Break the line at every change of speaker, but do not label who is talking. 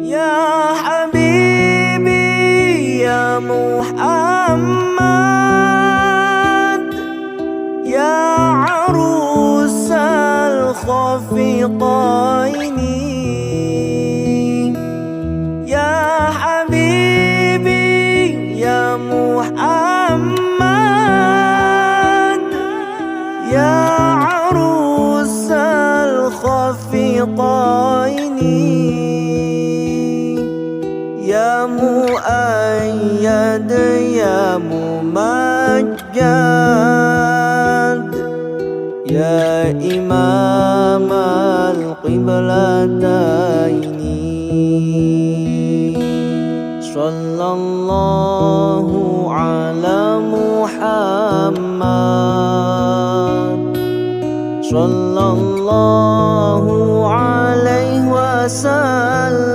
يا حبيبي يا محمد، يا عروس الخفقين. يا حبيبي يا محمد، يا عروس الخفقين. يا مؤيد يا ممجد، يا إمام القبلتين. صلى الله على محمد، صلى الله عليه وسلم.